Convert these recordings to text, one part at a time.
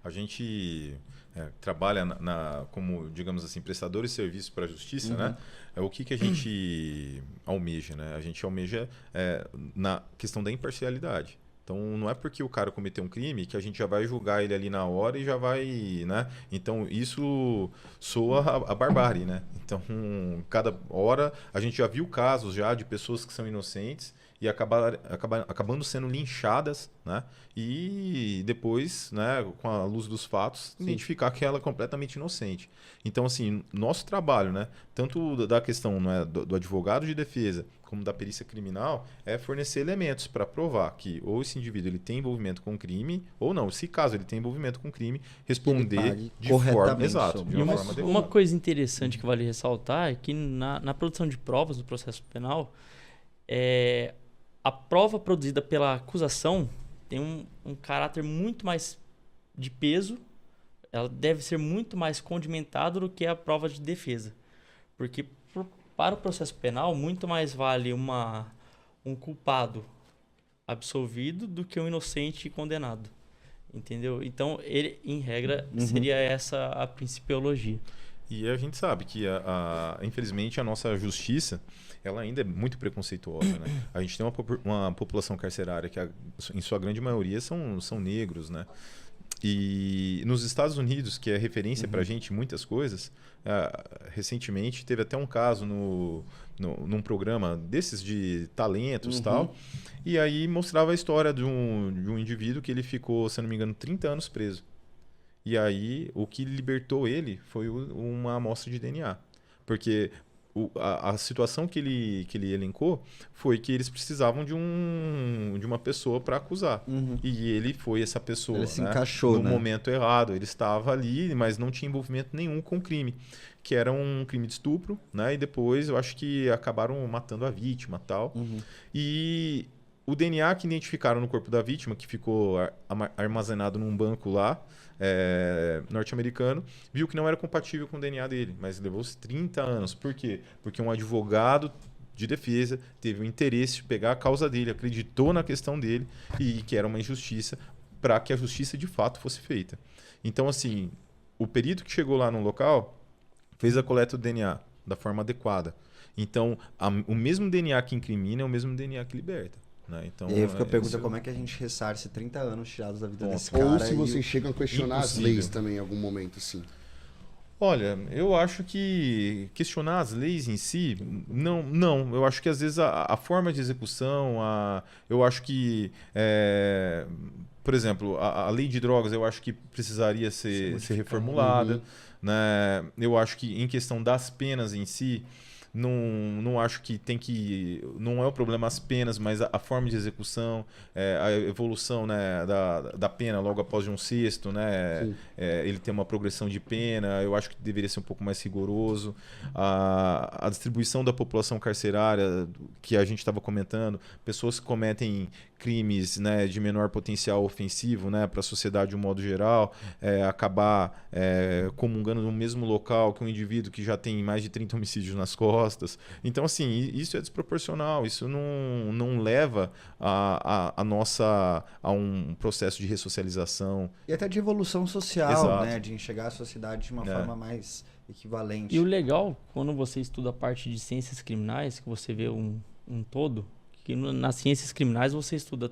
A gente trabalha como, digamos assim, prestadores de serviços para a justiça, né? O que a gente almeja, né? A gente almeja na questão da imparcialidade. Então, não é porque o cara cometeu um crime que a gente já vai julgar ele ali na hora e já vai, né? Então, isso soa a barbárie, né? Então, cada hora a gente já viu casos já de pessoas que são inocentes e acabando sendo linchadas, né? E depois, né, com a luz dos fatos, identificar que ela é completamente inocente. Então, assim, nosso trabalho, né, tanto da questão, né, do advogado de defesa como da perícia criminal, é fornecer elementos para provar que ou esse indivíduo ele tem envolvimento com crime ou não. Se caso ele tem envolvimento com crime, responder de forma exata. E uma coisa interessante que vale ressaltar é que na produção de provas do processo penal, a prova produzida pela acusação tem um caráter muito mais de peso, ela deve ser muito mais condimentada do que a prova de defesa. Porque para o processo penal, muito mais vale um culpado absolvido do que um inocente condenado. Entendeu? Então, ele, em regra, seria essa a principiologia. E a gente sabe que, infelizmente, a nossa justiça ela ainda é muito preconceituosa, né? A gente tem uma população carcerária que, em sua grande maioria, são negros, né? E nos Estados Unidos, que é referência para a gente em muitas coisas, recentemente teve até um caso num programa desses de talentos e tal, e aí mostrava a história de um indivíduo que ele ficou, se não me engano, 30 anos preso. E aí o que libertou ele foi uma amostra de DNA. Porque a situação que ele elencou foi que eles precisavam de uma pessoa para acusar. E ele foi essa pessoa. Ele se encaixou, no momento errado. Ele estava ali, mas não tinha envolvimento nenhum com o crime. Que era um crime de estupro, né? E depois eu acho que acabaram matando a vítima e tal. E o DNA que identificaram no corpo da vítima, que ficou armazenado num banco lá, norte-americano, viu que não era compatível com o DNA dele, mas levou-se 30 anos. Por quê? Porque um advogado de defesa teve o interesse de pegar a causa dele, acreditou na questão dele e que era uma injustiça para que a justiça de fato fosse feita. Então, assim, o perito que chegou lá no local fez a coleta do DNA da forma adequada. Então, o mesmo DNA que incrimina é o mesmo DNA que liberta. Né? Então, e aí fica a pergunta, como é que a gente ressarce 30 anos tirados da vida desse cara? Ou se vocês chegam a questionar as leis também em algum momento, sim. Olha, eu acho que questionar as leis em si, não. Eu acho que às vezes a forma de execução, eu acho que, por exemplo, a lei de drogas, eu acho que precisaria ser reformulada. Né? Eu acho que em questão das penas em si, não acho que não é o problema as penas, mas a forma de execução, a evolução, né, da pena logo após um sexto, né, ele tem uma progressão de pena, eu acho que deveria ser um pouco mais rigoroso. A distribuição da população carcerária, que a gente estava comentando, pessoas que cometem crimes, né, de menor potencial ofensivo, né, para a sociedade de um modo geral, acabar comungando no mesmo local que um indivíduo que já tem mais de 30 homicídios nas costas. Então, assim, isso é desproporcional, isso não leva a um processo de ressocialização. E até de evolução social, né, de enxergar a sociedade de uma forma mais equivalente. E o legal, quando você estuda a parte de ciências criminais, que você vê um todo, que nas ciências criminais você estuda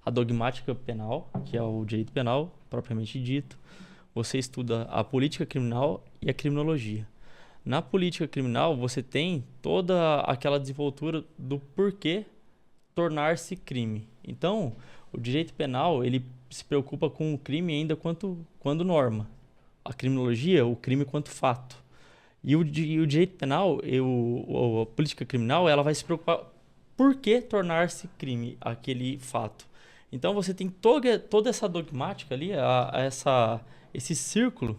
a dogmática penal, que é o direito penal propriamente dito. Você estuda a política criminal e a criminologia. Na política criminal, você tem toda aquela desenvoltura do porquê tornar-se crime. Então, o direito penal, ele se preocupa com o crime ainda quando norma. A criminologia, o crime quanto fato. E o direito penal, a política criminal, ela vai se preocupar por que tornar-se crime aquele fato. Então você tem toda essa dogmática ali, esse círculo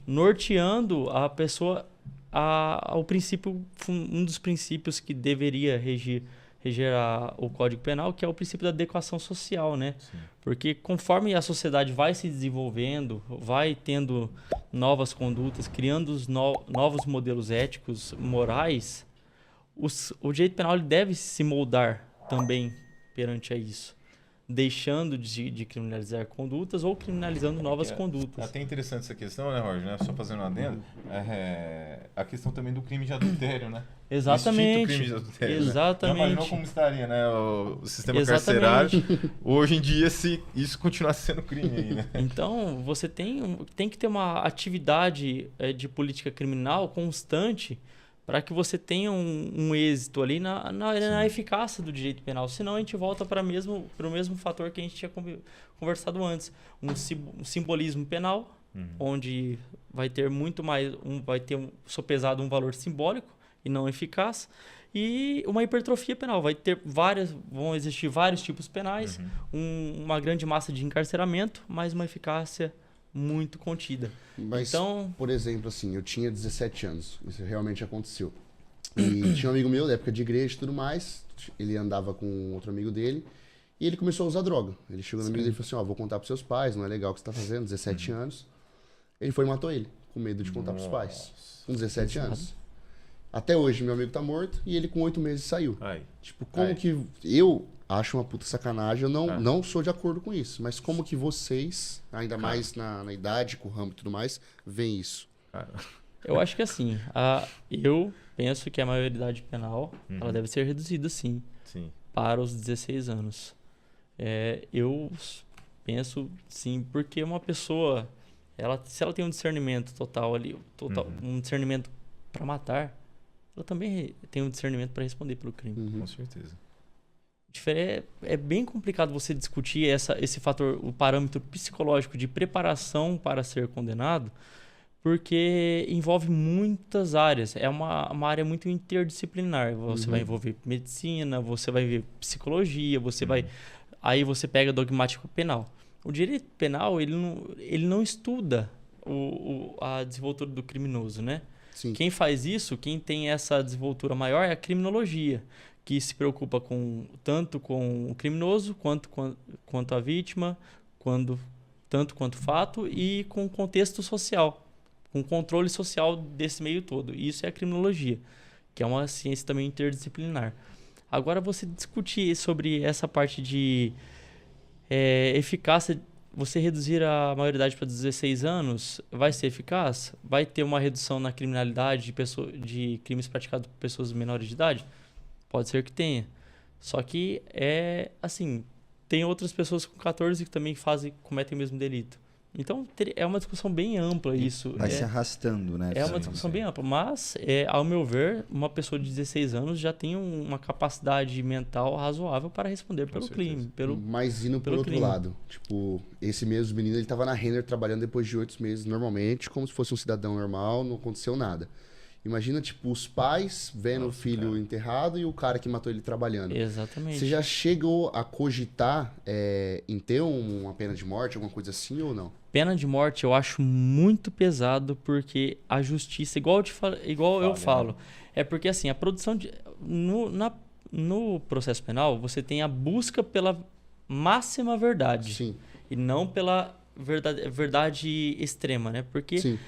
norteando a pessoa ao princípio, um dos princípios que deveria reger o Código Penal, que é o princípio da adequação social, né? Sim. Porque conforme a sociedade vai se desenvolvendo, vai tendo novas condutas, criando novos modelos éticos, morais, o direito penal ele deve se moldar também perante a isso. deixando de criminalizar condutas ou criminalizando novas condutas. É até interessante essa questão, né, Roger? Né? Só fazendo um adendo, a questão também do crime de adultério, né? Exatamente. O crime de adultério, exatamente. Né? Já imaginou como estaria, né, o sistema carcerário hoje em dia se isso continuasse sendo crime aí, né? Então, você tem que ter uma atividade de política criminal constante para que você tenha um êxito ali na eficácia do direito penal. Senão a gente volta para o mesmo fator que a gente tinha conversado antes. Um simbolismo penal, onde vai ter muito mais, vai ter sopesado um valor simbólico e não eficaz. E uma hipertrofia penal. Vão existir vários tipos penais, uma grande massa de encarceramento, mas uma eficácia muito contida. Mas, então, por exemplo, assim, eu tinha 17 anos, isso realmente aconteceu. E tinha um amigo meu, da época de igreja e tudo mais, ele andava com outro amigo dele, e ele começou a usar droga. Ele chegou no amigo dele e falou assim, vou contar pros seus pais, não é legal o que você tá fazendo, 17 anos. Ele foi e matou ele, com medo de contar pros pais, com 17 anos. Até hoje, meu amigo tá morto, e ele com 8 meses saiu. Tipo, como que... Eu acho uma puta sacanagem, eu não sou de acordo com isso. Mas como que vocês, ainda mais na idade, com o ramo e tudo mais, veem isso? Eu acho que assim, eu penso que a maioridade penal ela deve ser reduzida sim. Para os 16 anos. Eu penso sim, porque uma pessoa, se ela tem um discernimento total ali, um discernimento para matar, ela também tem um discernimento para responder pelo crime. Com certeza. É bem complicado você discutir esse fator, o parâmetro psicológico de preparação para ser condenado, porque envolve muitas áreas. É uma área muito interdisciplinar. Você vai envolver medicina, você vai ver psicologia, aí você pega dogmático penal. O direito penal, ele não estuda a desenvoltura do criminoso, né? Sim. Quem faz isso, quem tem essa desenvoltura maior é a criminologia, que se preocupa tanto com o criminoso quanto a vítima, tanto quanto o fato e com o contexto social, com o controle social desse meio todo. Isso é a criminologia, que é uma ciência também interdisciplinar. Agora, você discutir sobre essa parte de eficácia, você reduzir a maioridade para 16 anos, vai ser eficaz? Vai ter uma redução na criminalidade de crimes praticados por pessoas menores de idade? Pode ser que tenha. Só que tem outras pessoas com 14 que também cometem o mesmo delito. Então, é uma discussão bem ampla isso. Vai se arrastando, né? É uma discussão bem ampla. Mas, ao meu ver, uma pessoa de 16 anos já tem uma capacidade mental razoável para responder pelo crime. Mas indo por outro lado, tipo, esse mesmo menino, ele tava na Renner trabalhando depois de 8 meses normalmente, como se fosse um cidadão normal, não aconteceu nada. Imagina, tipo, os pais vendo o filho enterrado e o cara que matou ele trabalhando. Exatamente. Você já chegou a cogitar em ter uma pena de morte, alguma coisa assim ou não? Pena de morte eu acho muito pesado, porque a justiça, igual eu falo, é porque assim, a produção no processo penal, você tem a busca pela máxima verdade. Sim. E não pela verdade extrema, né? Porque Sim.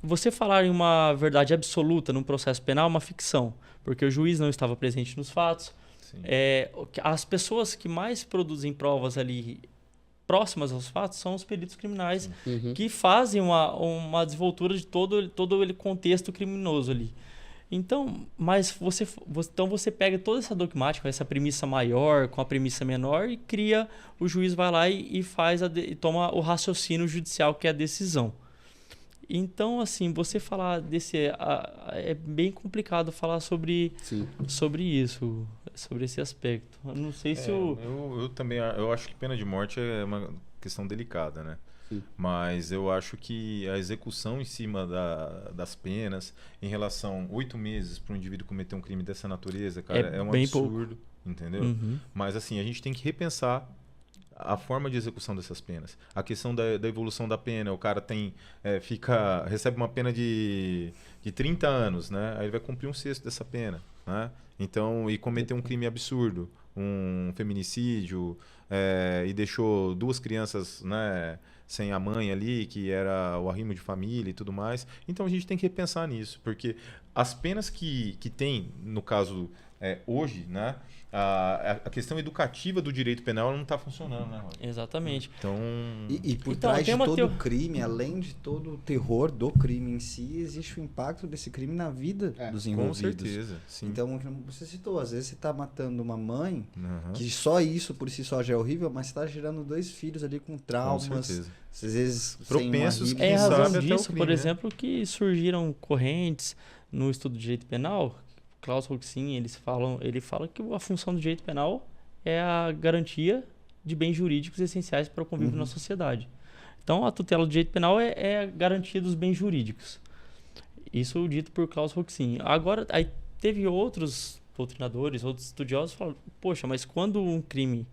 você falar em uma verdade absoluta num processo penal é uma ficção, porque o juiz não estava presente nos fatos. As pessoas que mais produzem provas ali próximas aos fatos são os peritos criminais, que fazem uma desenvoltura de todo aquele contexto criminoso ali. Então, então você pega toda essa dogmática, essa premissa maior com a premissa menor e cria, o juiz vai lá e e toma o raciocínio judicial, que é a decisão. Então, assim, você falar é bem complicado falar sobre isso, sobre esse aspecto. Eu não sei se eu também eu acho que pena de morte é uma questão delicada, né? Sim. Mas eu acho que a execução em cima das penas, em relação 8 meses para um indivíduo cometer um crime dessa natureza, cara, é um absurdo, entendeu? Mas assim, a gente tem que repensar a forma de execução dessas penas. A questão da evolução da pena. O cara recebe uma pena de 30 anos, né? Aí ele vai cumprir 1/6 dessa pena, né? Então, e cometer um crime absurdo, um feminicídio, e deixou 2 crianças, né, sem a mãe ali, que era o arrimo de família e tudo mais. Então a gente tem que repensar nisso, porque as penas que tem, no caso hoje, né, a questão educativa do direito penal não está funcionando, né, Roger? Exatamente. Então... E por Então, trás tem de uma todo o crime, além de todo o terror do crime em si, existe o impacto desse crime na vida dos envolvidos. Com certeza, sim. Então, como você citou, às vezes você está matando uma mãe, Uhum. que só isso por si só já é horrível, mas está gerando 2 filhos ali com traumas, Com certeza. às vezes Propensos sem uma quem É a sabe razão até o disso, crime, por né? exemplo, que surgiram correntes no estudo de direito penal. Klaus Roxin, ele fala que a função do direito penal é a garantia de bens jurídicos essenciais para o convívio na sociedade. Então, a tutela do direito penal é a garantia dos bens jurídicos. Isso dito por Klaus Roxin. Agora, aí teve outros doutrinadores, outros estudiosos que falaram, poxa, mas quando um crime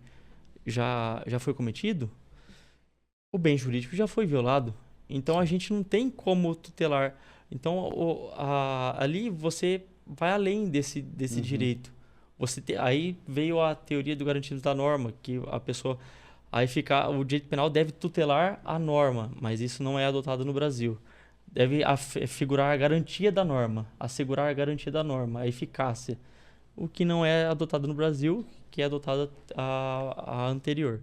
já foi cometido, o bem jurídico já foi violado. Então, a gente não tem como tutelar. Então, ali você vai além desse direito. Aí veio a teoria do garantismo da norma, que a pessoa... Aí o direito penal deve tutelar a norma, mas isso não é adotado no Brasil. Deve figurar a garantia da norma, assegurar a garantia da norma, a eficácia. O que não é adotado no Brasil, que é adotada a anterior.